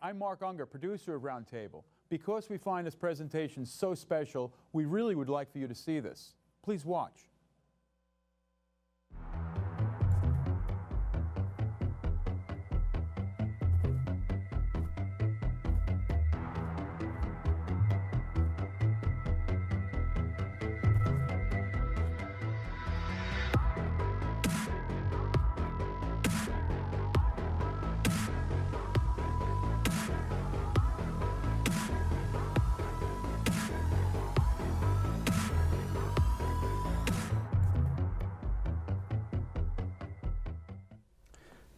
I'm Mark Unger, producer of Roundtable. Because we find this presentation so special, we really would like for you to see this. Please watch.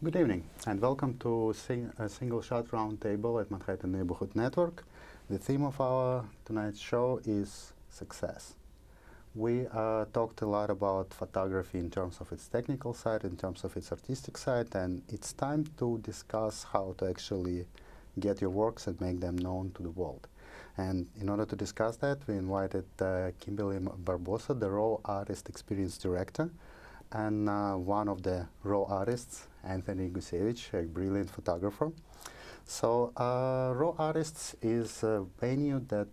Good evening, and welcome to a single shot roundtable at Manhattan Neighborhood Network. The theme of our tonight's show is success. We talked a lot about photography in terms of its technical side, in terms of its artistic side, and it's time to discuss how to actually get your works and make them known to the world. And in order to discuss that, we invited Kimberly Barbosa, the Raw Artist Experience Director, and one of the Raw artists, Anthony Gusevich, a brilliant photographer. So Raw Artists is a venue that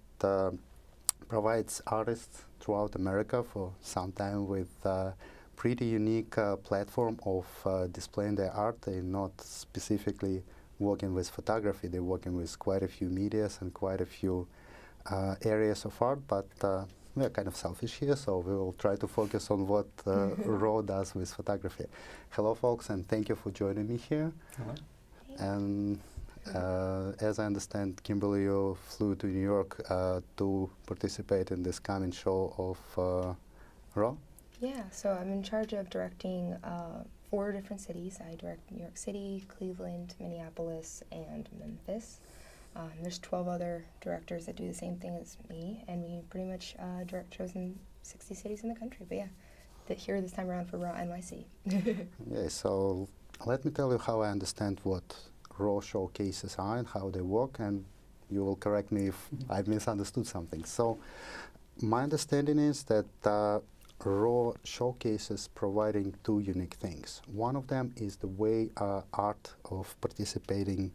provides artists throughout America for some time with a pretty unique platform of displaying their art. They're not specifically working with photography, they're working with quite a few medias and quite a few areas of art, but we're kind of selfish here, so we will try to focus on what Raw does with photography. Hello, folks, and thank you for joining me here. Hello. And as I understand, Kimberly, you flew to New York to participate in this coming show of Raw? Yeah, so I'm in charge of directing 4 different cities. I direct New York City, Cleveland, Minneapolis, and Memphis. There's 12 other directors that do the same thing as me, and we pretty much direct shows in 60 cities in the country. But yeah, here this time around for Raw NYC. Yeah, so let me tell you how I understand what Raw showcases are and how they work, and you will correct me if I've misunderstood something. So my understanding is that Raw showcases providing 2 unique things. One of them is the way art of participating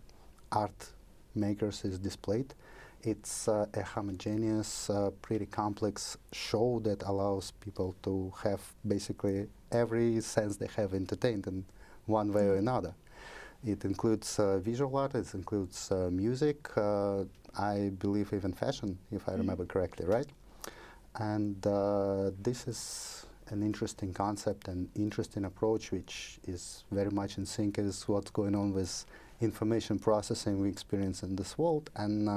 art makers is displayed. It's a homogeneous, pretty complex show that allows people to have basically every sense they have entertained in one way or another. It includes visual art, it includes music, I believe even fashion, if I remember correctly, right? And this is an interesting concept and interesting approach, which is very much in sync with what's going on with information processing we experience in this world. And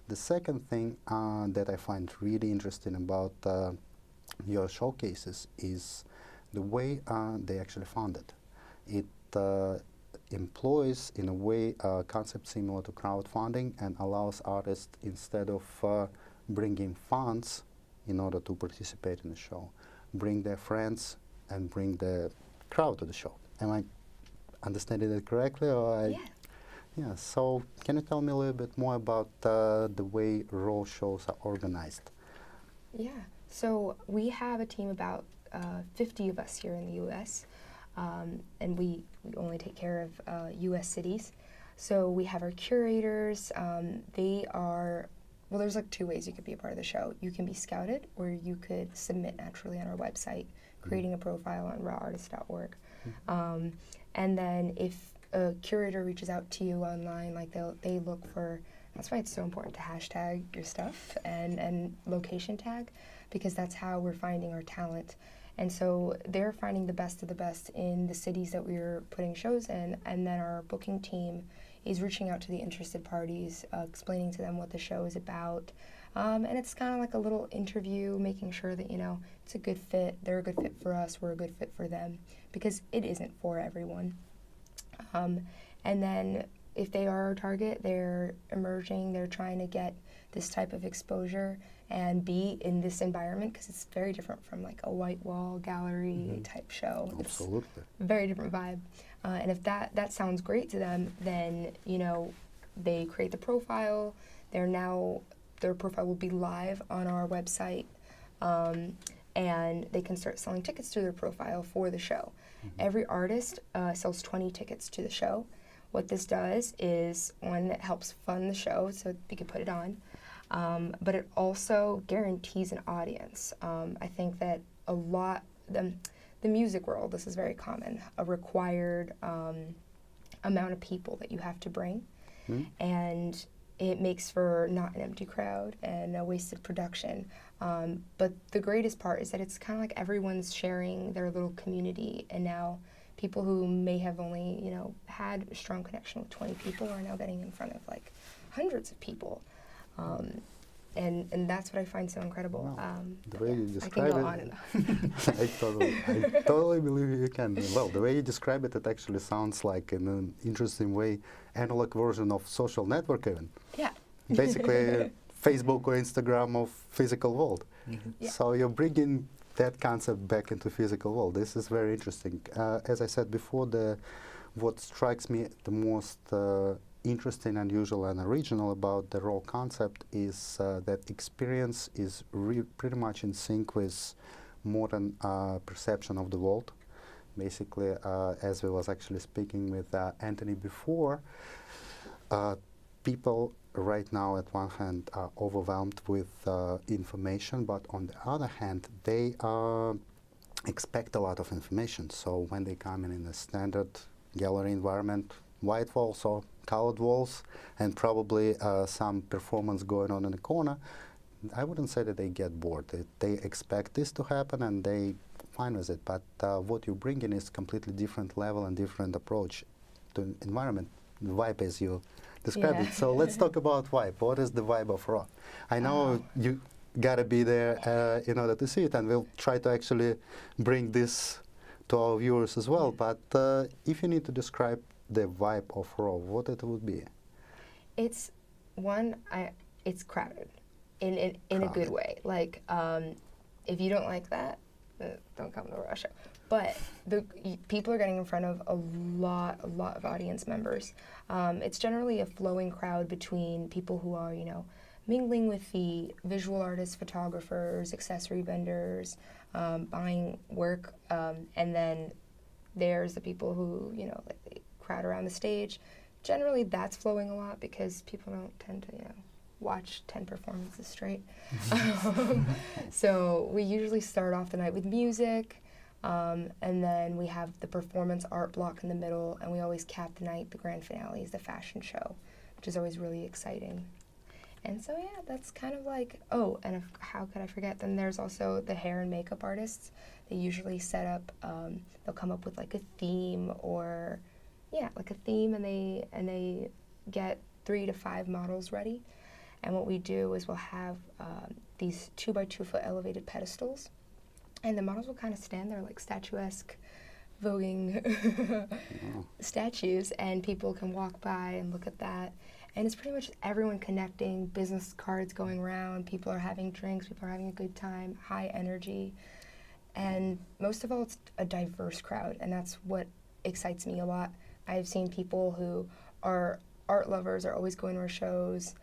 the second thing that I find really interesting about your showcases is the way they actually fund it. It employs, in a way, a concept similar to crowdfunding and allows artists, instead of bringing funds in order to participate in the show, bring their friends and bring the crowd to the show. Am I understanding it correctly? Or Yeah. Yeah, so can you tell me a little bit more about the way Raw shows are organized? Yeah, so we have a team about 50 of us here in the U.S., and we only take care of U.S. cities. So we have our curators. They are, well, there's like 2 ways you could be a part of the show. You can be scouted, or you could submit naturally on our website, creating a profile on rawartist.org. And then if a curator reaches out to you online, like they look for, that's why it's so important to hashtag your stuff and location tag, because that's how we're finding our talent. And so they're finding the best of the best in the cities that we're putting shows in, and then our booking team is reaching out to the interested parties, explaining to them what the show is about. And it's kind of like a little interview, making sure that, you know, it's a good fit, they're a good fit for us, we're a good fit for them, because it isn't for everyone. And then if they are our target, they're emerging, they're trying to get this type of exposure and be in this environment, because it's very different from like a white wall gallery type show. Absolutely. It's a very different vibe. And if that sounds great to them, then, you know, they create the profile. Their profile will be live on our website, and they can start selling tickets to their profile for the show. Every artist sells 20 tickets to the show. what this does is, one, it helps fund the show so we can put it on, but it also guarantees an audience. I think that a lot, the music world, this is very common, a required amount of people that you have to bring, and it makes for not an empty crowd and a wasted production. But the greatest part is that it's kind of like everyone's sharing their little community, and now people who may have only, had a strong connection with 20 people are now getting in front of like hundreds of people. And that's what I find so incredible. Wow. The way you I can describe go it, on and on. I totally believe you can. Well, the way you describe it, it actually sounds like, in an interesting way, analog version of social network even. Yeah. Basically, Facebook or Instagram of physical world. Yeah. So you're bringing that concept back into physical world. This is very interesting. As I said before, what strikes me the most interesting, unusual, and original about the raw concept is that experience is pretty much in sync with modern perception of the world. Basically, as we was actually speaking with Anthony before, people right now at one hand are overwhelmed with information, but on the other hand, they expect a lot of information. So when they come in a standard gallery environment, white walls or colored walls, and probably some performance going on in the corner, I wouldn't say that they get bored. They expect this to happen and they fine with it. But what you bring in is completely different level and different approach to environment, the vibe as you described it. So let's talk about vibe. What is the vibe of raw? I know you gotta be there in order to see it, and we'll try to actually bring this to our viewers as well. But if you need to describe the vibe of raw, what it would be? It's it's crowded in a good way. Like, if you don't like that, don't come to the Raw show. But people are getting in front of a lot of audience members. It's generally a flowing crowd between people who are, mingling with the visual artists, photographers, accessory vendors, buying work, and then there's the people who, like they crowd around the stage. Generally, that's flowing a lot because people don't tend to, watch 10 performances straight. So we usually start off the night with music, and then we have the performance art block in the middle, and we always cap the night. The grand finale is the fashion show, which is always really exciting. And so, yeah, that's kind of like, and how could I forget? Then there's also the hair and makeup artists. They usually set up, they'll come up with like a theme or, like a theme, and they get 3 to 5 models ready. And what we do is we'll have these 2 by 2 foot elevated pedestals, and the models will kind of stand there like statuesque, voguing statues, and people can walk by and look at that. And it's pretty much everyone connecting, business cards going around, people are having drinks, people are having a good time, high energy. And most of all, it's a diverse crowd, and that's what excites me a lot. I've seen people who are art lovers, are always going to our shows,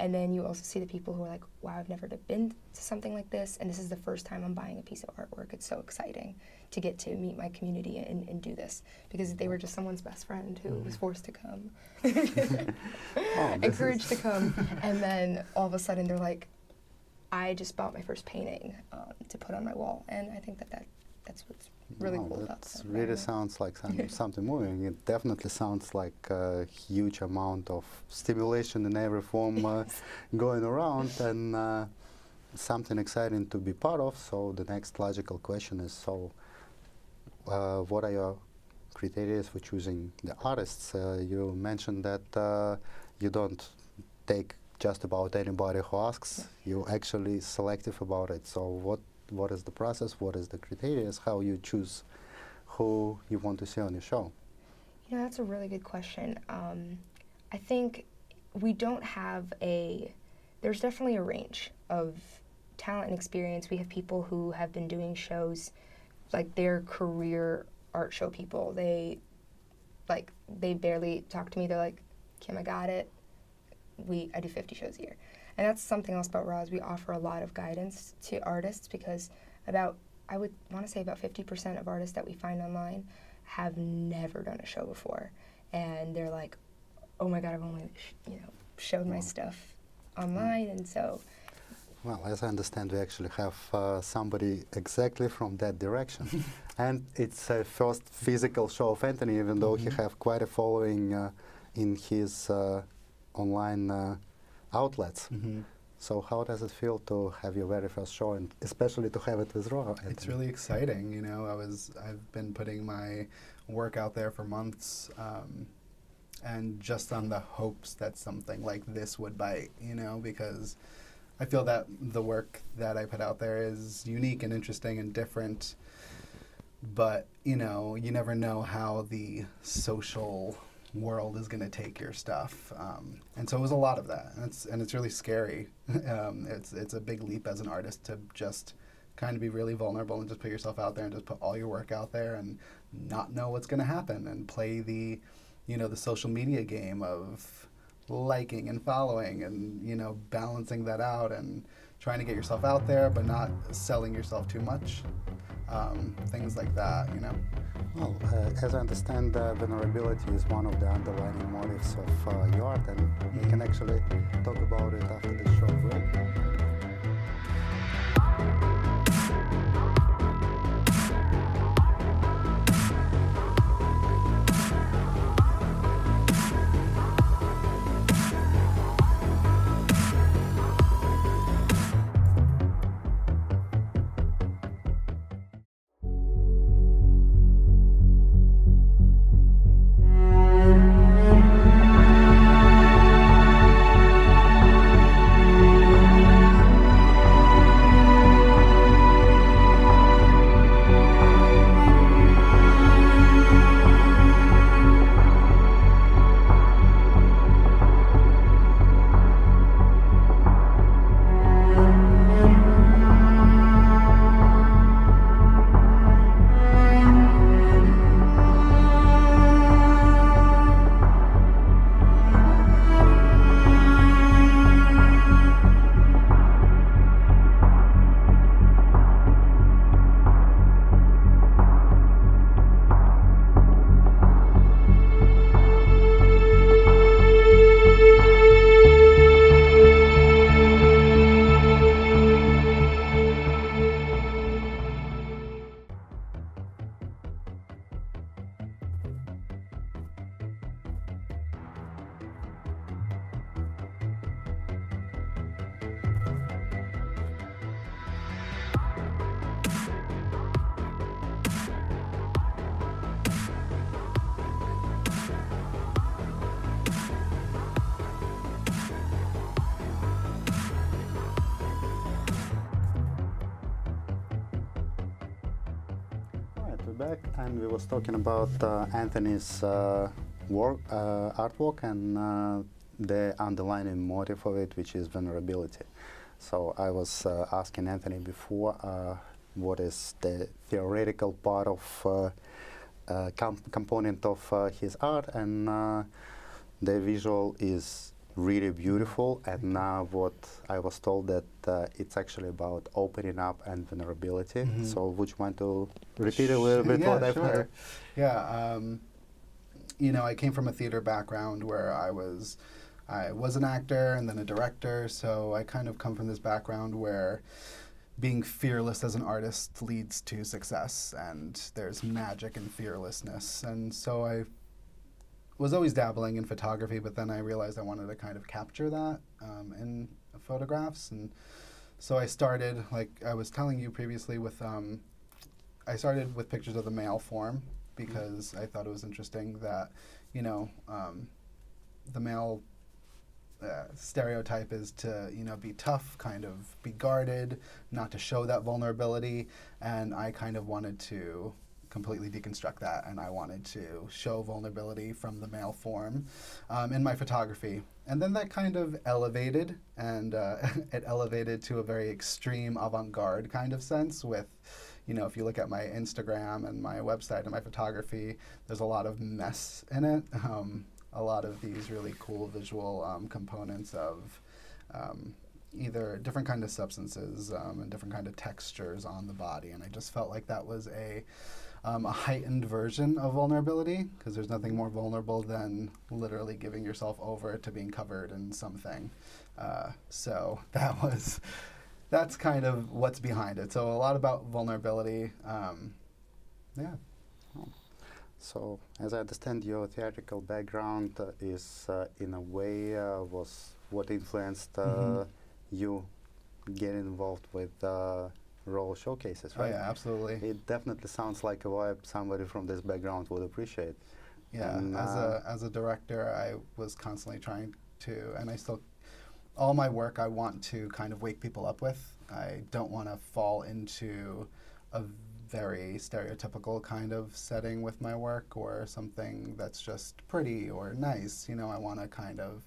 and then you also see the people who are like, wow, I've never been to something like this, and this is the first time I'm buying a piece of artwork. It's so exciting to get to meet my community and do this, because they were just someone's best friend who was forced to come, encouraged to come, and then all of a sudden they're like, I just bought my first painting to put on my wall, and I think that's what's really cool about that. It really sounds like something moving. It definitely sounds like a huge amount of stimulation in every form going around, and something exciting to be part of. So the next logical question is, what are your criteria for choosing the artists? You mentioned that you don't take just about anybody who asks. You're actually selective about it. So what is the process? What is the criteria? How you choose who you want to see on your show? That's a really good question. I think we don't have there's definitely a range of talent and experience. We have people who have been doing shows, like they're career art show people. They barely talk to me. They're like, Kim, I got it. I do 50 shows a year. And that's something else about Raw, is we offer a lot of guidance to artists, because I would want to say about 50% of artists that we find online have never done a show before. and they're like, oh my God, I've only, showed my stuff online, and so. Well, as I understand, we actually have somebody exactly from that direction. And it's a first physical show of Anthony, even though he have quite a following in his online outlets. So how does it feel to have your very first show, and especially to have it with Raw? It's really exciting. I've been putting my work out there for months, and just on the hopes that something like this would bite, because I feel that the work that I put out there is unique and interesting and different, but you never know how the social world is going to take your stuff, and so it was a lot of that, and it's really scary. It's a big leap as an artist to just kind of be really vulnerable and just put yourself out there and just put all your work out there and not know what's going to happen, and play the the social media game of liking and following, and balancing that out and trying to get yourself out there but not selling yourself too much, things like that. Well, as I understand, vulnerability is one of the underlying motives of your art, and we can actually talk about it after the short break. Back, and we was talking about Anthony's artwork and the underlying motive of it, which is vulnerability. So I was asking Anthony before what is the theoretical part of component of his art, and the visual is really beautiful, and now what I was told that it's actually about opening up and vulnerability. So would you want to repeat a little bit what I've heard? Yeah, I came from a theater background where I was an actor and then a director, so I kind of come from this background where being fearless as an artist leads to success, and there's magic in fearlessness. And so I was always dabbling in photography, but then I realized I wanted to kind of capture that in photographs. And so I started, like I was telling you previously, with I started with pictures of the male form because I thought it was interesting that, the male stereotype is to, be tough, kind of be guarded, not to show that vulnerability, and I kind of wanted to completely deconstruct that, and I wanted to show vulnerability from the male form in my photography. And then that kind of elevated, and it elevated to a very extreme avant-garde kind of sense with, if you look at my Instagram and my website and my photography, there's a lot of mess in it. A lot of these really cool visual components of either different kind of substances and different kind of textures on the body. And I just felt like that was a a heightened version of vulnerability, because there's nothing more vulnerable than literally giving yourself over to being covered in something. So that's kind of what's behind it. So a lot about vulnerability. Yeah. So, as I understand, your theatrical background is, in a way, was what influenced you getting involved with role showcases, right? Oh yeah, absolutely. It definitely sounds like a vibe somebody from this background would appreciate. Yeah, And, as a director, I was constantly trying to, and I still, all my work I want to kind of wake people up with. I don't want to fall into a very stereotypical kind of setting with my work, or something that's just pretty or nice. You know, I want to kind of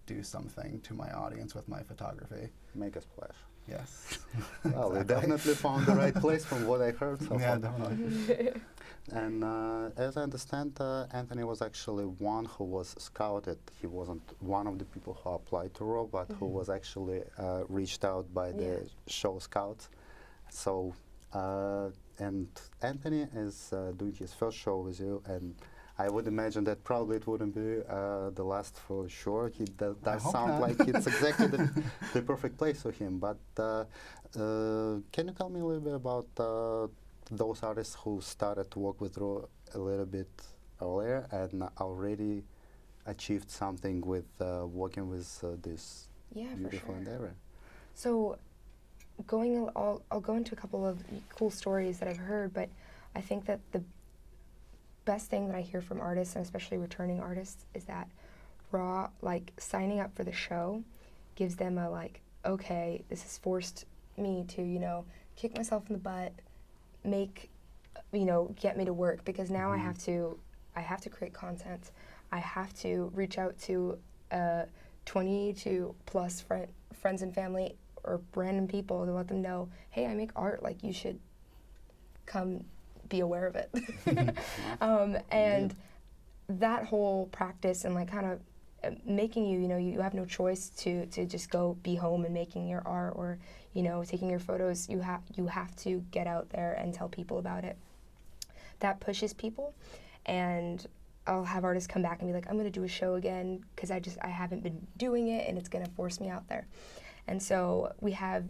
do something to my audience with my photography. Make a splash. Yes. Well, we Exactly. definitely found the right place from what I heard so Yeah, far. definitely. And as I understand, Anthony was actually one who was scouted. He wasn't one of the people who applied to RAW, but who was actually reached out by the show scouts. So, and Anthony is doing his first show with you, and I would imagine that probably it wouldn't be the last for sure. He does hope sound not. like it's exactly the perfect place for him. But can you tell me a little bit about those artists who started to work with RAW a little bit earlier and already achieved something with working with this Yeah, for beautiful sure. endeavor? So, I'll go into a couple of cool stories that I've heard, but I think that the best thing that I hear from artists, and especially returning artists, is that RAW, like signing up for the show, gives them a like, okay, this has forced me to, you know, kick myself in the butt, make, you know, get me to work, because now I have to create content. I have to reach out to 22 plus friends and family or random people to let them know, hey, I make art, like you should come be aware of it. And that whole practice and like kind of making you know, you have no choice to just go be home and making your art, or, you know, taking your photos. You have to get out there and tell people about it. That pushes people, and I'll have artists come back and be like, I'm going to do a show again because I haven't been doing it, and it's going to force me out there. And so we have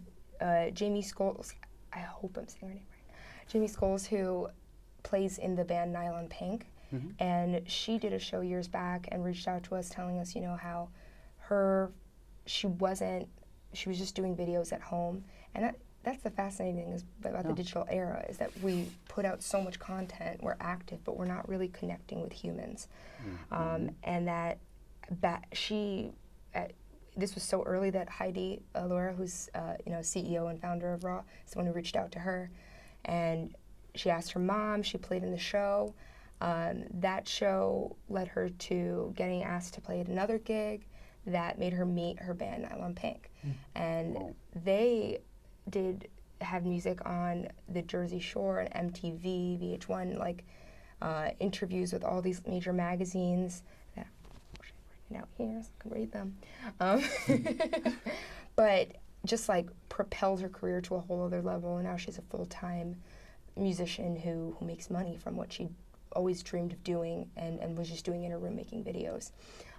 Jamie Scholes, I hope I'm saying her name right, Jamie Scholes, who plays in the band Nylon Pink, and she did a show years back and reached out to us telling us, you know, how she was just doing videos at home, and that's the fascinating thing about the digital era, is that we put out so much content, we're active, but we're not really connecting with humans. And that this was so early that Heidi Laura, who's you know, CEO and founder of RAW, is the one who reached out to her, and she asked her mom. She played in the show. That show led her to getting asked to play at another gig that made her meet her band Nylon Pink, and they did have music on the Jersey Shore and MTV, VH1, like interviews with all these major magazines. That I'm out here so I can read them. But just like propelled her career to a whole other level, and now she's a full-time musician who makes money from what she always dreamed of doing, and was just doing in her room, making videos.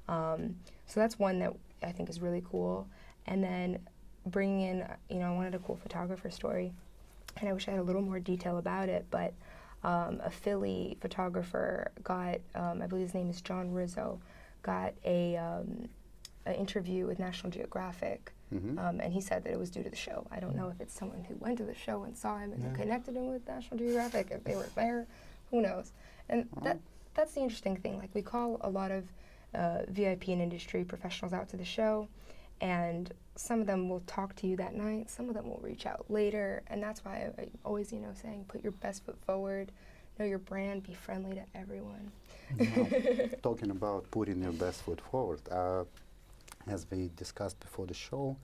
So that's one that I think is really cool. And then bringing in, you know, I wanted a cool photographer story, and I wish I had a little more detail about it, but a Philly photographer got, I believe his name is John Rizzo, got an interview with National Geographic, and he said that it was due to the show. I don't know if it's someone who went to the show and saw him and connected him with National Geographic, if they were there, who knows. And that's the interesting thing. Like, we call a lot of VIP and industry professionals out to the show, and some of them will talk to you that night, some of them will reach out later, and that's why I always, you know, saying put your best foot forward, know your brand, be friendly to everyone. Now, talking about putting your best foot forward, as we discussed before the show,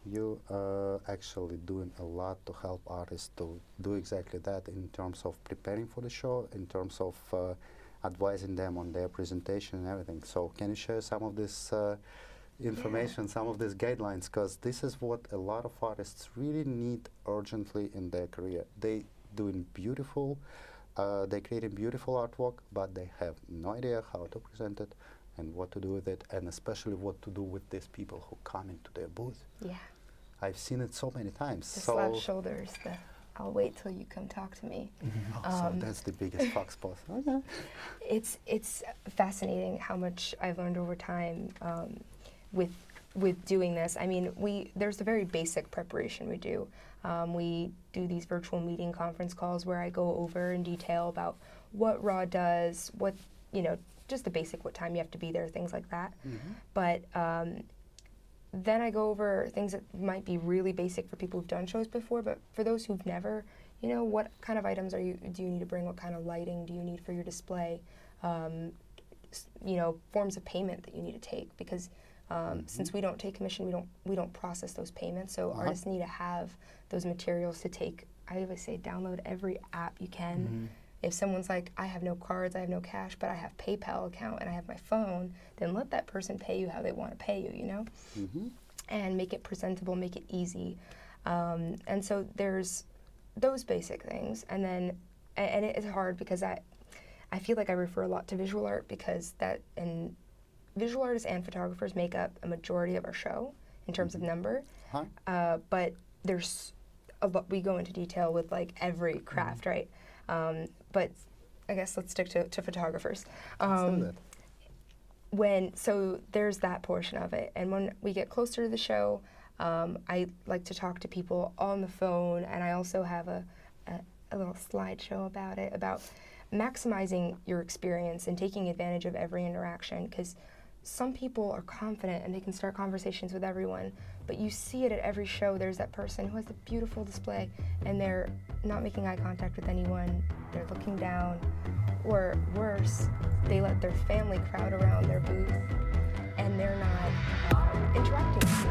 you are actually doing a lot to help artists to do exactly that in terms of preparing for the show, in terms of advising them on their presentation and everything. So can you share some of this information, some of these guidelines, because this is what a lot of artists really need urgently in their career. They doing beautiful, they're creating beautiful artwork, but they have no idea how to present it and what to do with it, and especially what to do with these people who come into their booth. Yeah. I've seen it so many times. The so slouched shoulders, the I'll wait till you come talk to me. so that's the biggest fox spot. Okay. It's fascinating how much I've learned over time with doing this. I mean, there's the very basic preparation we do. We do these virtual meeting conference calls where I go over in detail about what Raw does, what, just the basic, what time you have to be there, things like that. Mm-hmm. But then I go over things that might be really basic for people who've done shows before, but for those who've never, what kind of items do you need to bring? What kind of lighting do you need for your display? Forms of payment that you need to take, because since we don't take commission, we don't process those payments. So artists need to have those materials to take. I always say download every app you can. Mm-hmm. If someone's like, I have no cards, I have no cash, but I have PayPal account and I have my phone, then let that person pay you how they want to pay you, Mm-hmm. and make it presentable, make it easy. And so there's those basic things. And then, and it is hard because I feel like I refer a lot to visual art because visual artists and photographers make up a majority of our show in terms of number. But there's a lot, we go into detail with like every craft, right? But I guess let's stick to photographers. So there's that portion of it. And when we get closer to the show, I like to talk to people on the phone, and I also have a little slideshow about maximizing your experience and taking advantage of every interaction, because some people are confident and they can start conversations with everyone, but you see it at every show. There's that person who has a beautiful display and they're not making eye contact with anyone, they're looking down, or worse, they let their family crowd around their booth and they're not interacting with you.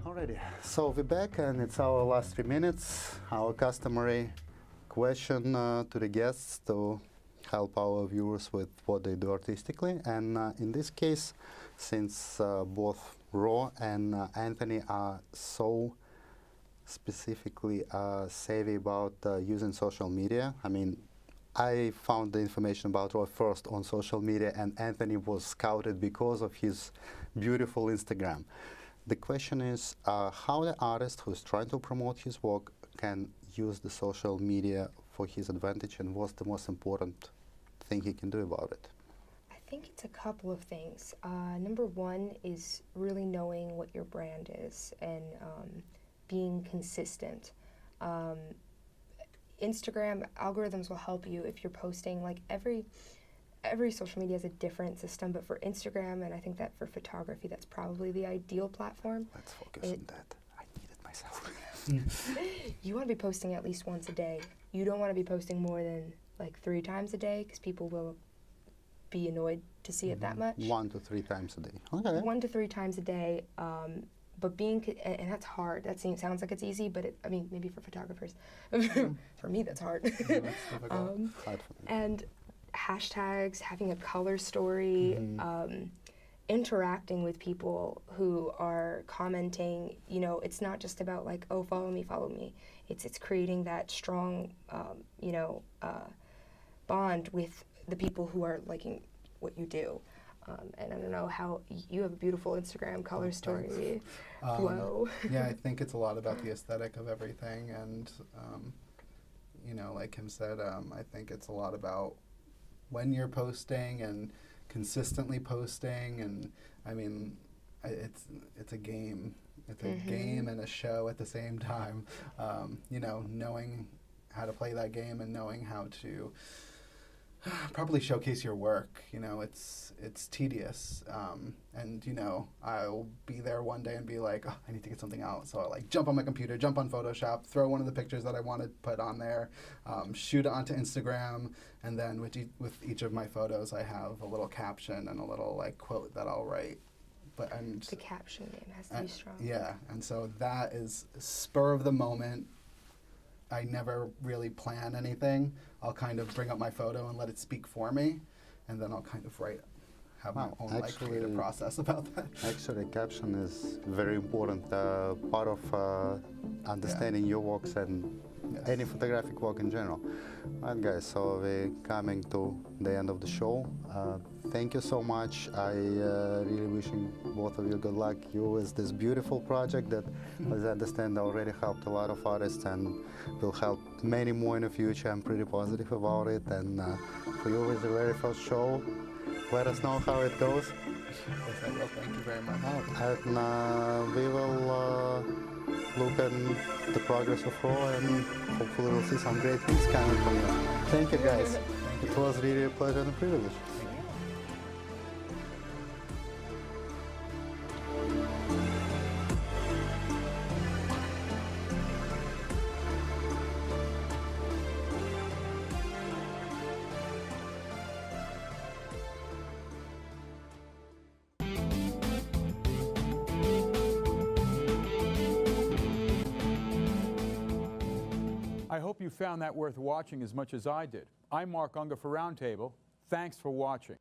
Alrighty, so we're back and it's our last 3 minutes. Our customary question to the guests to help our viewers with what they do artistically. And in this case, since both Ro and Anthony are so specifically savvy about using social media, I mean, I found the information about Ro first on social media, and Anthony was scouted because of his beautiful Instagram. The question is how the artist who's trying to promote his work can use the social media for his advantage, and what's the most important thing he can do about it? I think it's a couple of things. Number one is really knowing what your brand is and being consistent. Instagram algorithms will help you if you're posting like every social media has a different system, but for Instagram, and I think that for photography, that's probably the ideal platform. Let's focus on that. I need it myself. You want to be posting at least once a day. You don't want to be posting more than like 3 times a day because people will be annoyed to see it that much. 1 to 3 times a day. Okay. 1 to 3 times a day. But and that's hard. That sounds like it's easy, but I mean, maybe for photographers. For me, that's hard. That's difficult. Hard for me. And hashtags, having a color story, interacting with people who are commenting. You know, it's not just about like, oh, follow me, follow me. It's creating that strong, bond with the people who are liking what you do. And I don't know how you have a beautiful Instagram color story flow. Yeah, I think it's a lot about the aesthetic of everything, and you know, like Kim said, I think it's a lot about when you're posting and consistently posting, and I mean, it's a game. It's a game and a show at the same time. You know, knowing how to play that game and knowing how to properly showcase your work. You know, it's tedious, and you know, I'll be there one day and be like, oh, I need to get something out, so I like jump on my computer, jump on Photoshop, throw one of the pictures that I want to put on there, shoot it onto Instagram, and then with each of my photos, I have a little caption and a little like quote that I'll write. And the caption game has to be strong. Yeah, and so that is spur of the moment. I never really plan anything. I'll kind of bring up my photo and let it speak for me, and then I'll kind of have my own like creative process about that. Actually, caption is very important part of understanding your works and any photographic work in general. Alright guys, so we're coming to the end of the show. Thank you so much. I really wishing both of you good luck. You with this beautiful project that, as I understand, already helped a lot of artists and will help many more in the future. I'm pretty positive about it. And for you with the very first show, let us know how it goes. Yes, I will. Thank you very much. And we will look at the progress of Raw, and hopefully we'll see some great things coming from you. Thank you guys. It was really a pleasure and a privilege. I hope you found that worth watching as much as I did. I'm Mark Unger for Roundtable. Thanks for watching.